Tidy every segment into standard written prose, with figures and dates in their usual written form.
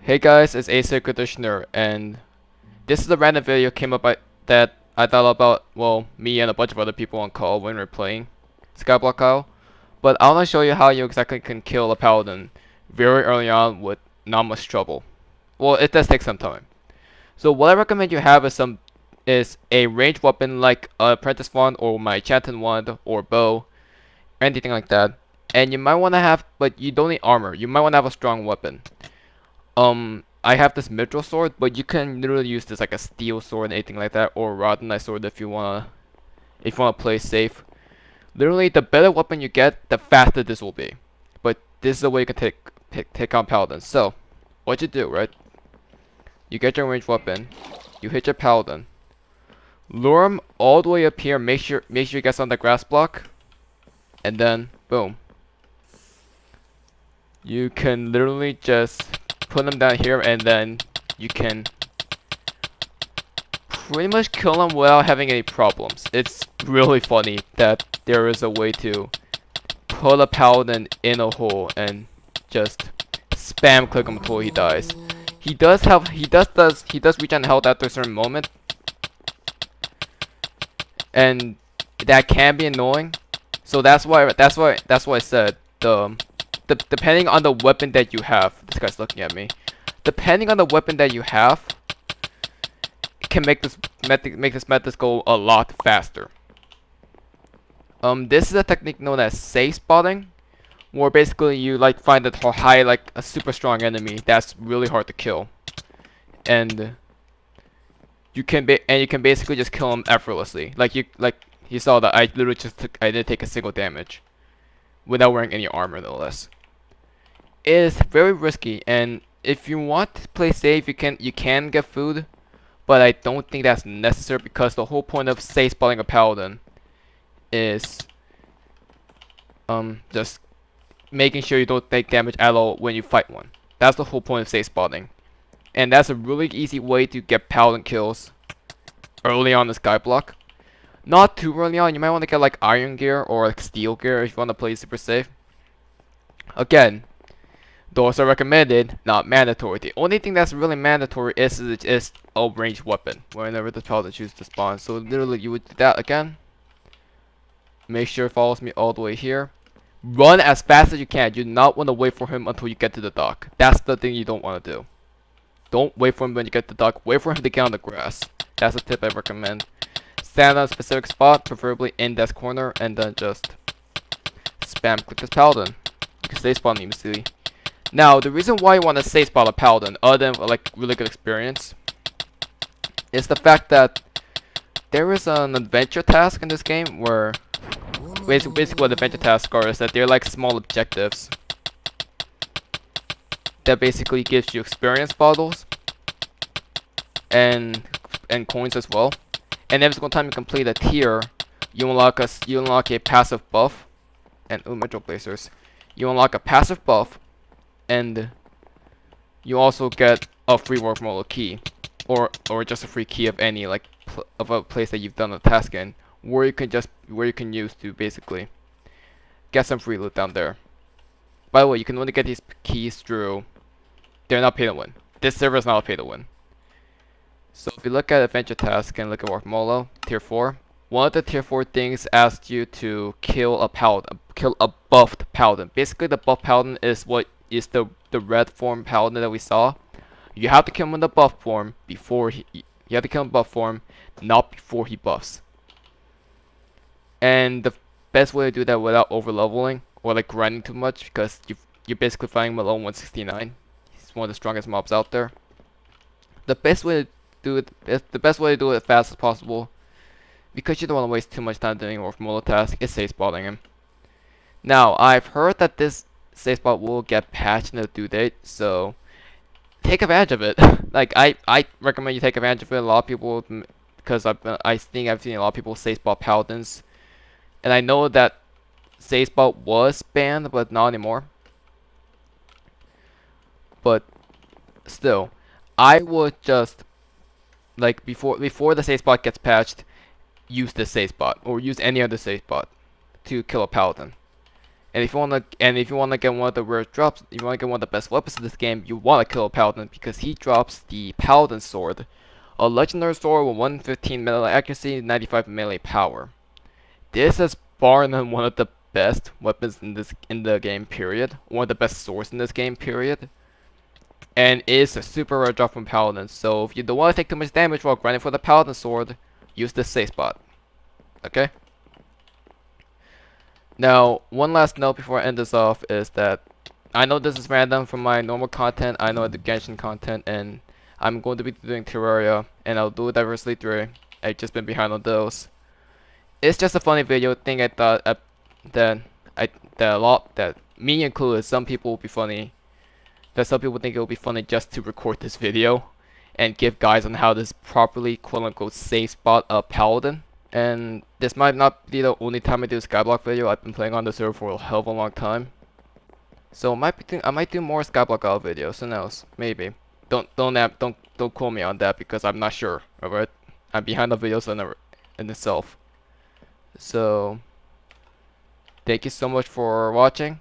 Hey guys, it's Acer Conditioner, and this is a random video that I thought about, well, me and a bunch of other people on call when we are playing Skyblock Isle. But I want to show you how you exactly can kill a paladin very early on with not much trouble. Well, it does take some time. So what I recommend you have is a ranged weapon like a apprentice wand or my enchanted wand or bow, anything like that. And you might want to have, but you don't need armor. You might want to have a strong weapon. I have this mithril sword, but you can literally use this like a steel sword, anything like that, or a rodent sword if you wanna play safe. Literally, the better weapon you get, the faster this will be. But this is the way you can take on paladins. So, what you do, right? You get your ranged weapon, you hit your paladin, lure him all the way up here. Make sure he gets on the grass block, and then boom. You can literally just put him down here, and then you can pretty much kill him without having any problems. It's really funny that there is a way to put a paladin in a hole and just spam click him until he dies. He does regen health after a certain moment, and that can be annoying. So that's why I said depending on the weapon that you have. This guy's looking at me. Depending on the weapon that you have, can make this method go a lot faster. This is a technique known as safe spotting, where basically you like find a super strong enemy that's really hard to kill, and you can basically just kill him effortlessly. Like you saw that I didn't take a single damage without wearing any armor, no less. It is very risky, and if you want to play safe, you can get food. But I don't think that's necessary because the whole point of safe spotting a paladin is just making sure you don't take damage at all when you fight one. That's the whole point of safe spotting. And that's a really easy way to get paladin kills early on the skyblock. Not too early on, you might want to get like iron gear or like steel gear if you want to play super safe. Again, those are recommended, not mandatory. The only thing that's really mandatory is a ranged weapon whenever the paladin chooses to spawn. So literally you would do that again. Make sure it follows me all the way here. Run as fast as you can. You do not want to wait for him until you get to the dock. That's the thing you don't want to do. Don't wait for him when you get to the dock. Wait for him to get on the grass. That's a tip I recommend. Stand on a specific spot, preferably in this corner, and then just spam click this paladin. You can stay spawn easily. Now, the reason why you want to safe spot a paladin, other than like really good experience, is the fact that there is an adventure task in this game where basically what adventure tasks are is that they're like small objectives that basically gives you experience bottles and coins as well. And every single time you complete a tier, you unlock a passive buff, and metro placers. You unlock a passive buff, and you also get a free work model key, or just a free key of any of a place that you've done a task in, where you can use to basically get some free loot down there. By the way, you can only get these keys through. They're not pay to win. This server is not a pay to win. So if you look at adventure task and look at work model tier 4, one of the tier 4 things asks you to kill a buffed paladin. Basically, the buff paladin is the red form paladin that we saw. You have to kill him in the buff form not before he buffs. And the best way to do that without over leveling or like grinding too much, because you're basically fighting him alone 169. He's one of the strongest mobs out there. The best way to do it as fast as possible, because you don't want to waste too much time doing a modal task, is safe spotting him. Now, I've heard that this safe spot will get patched in the due date, so take advantage of it. Like I recommend you take advantage of it. A lot of people, because I think I've seen a lot of people safe spot paladins, and I know that safe spot was banned, but not anymore. But still, I would just like before the safe spot gets patched, use this safe spot or use any other safe spot to kill a paladin. And if you wanna get one of the rare drops, you wanna get one of the best weapons in this game, you wanna kill a Paladin because he drops the Paladin sword, a legendary sword with 115 melee accuracy, 95 melee power. This is bar none one of the best weapons in the game period, one of the best swords in this game period, and is a super rare drop from Paladins. So if you don't want to take too much damage while grinding for the Paladin sword, use this safe spot. Okay. Now, one last note before I end this off is that I know this is random from my normal content. I know I do Genshin content, and I'm going to be doing Terraria, and I'll do it diversely through. I've just been behind on those. It's just a funny video thing. I thought that me included, some people will be funny. That some people think it will be funny just to record this video and give guides on how to properly quote-unquote safe spot a Paladin. And this might not be the only time I do a Skyblock video. I've been playing on the server for a hell of a long time, so I might do more Skyblock Isle videos. Who knows? Maybe. Don't quote me on that because I'm not sure. Alright, I'm behind the videos in itself. So thank you so much for watching.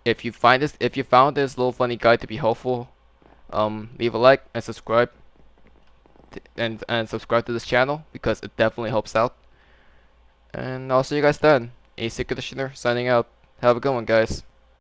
If you found this little funny guide to be helpful, leave a like and subscribe. And subscribe to this channel because it definitely helps out. And I'll see you guys then. AC Conditioner signing out. Have a good one, guys.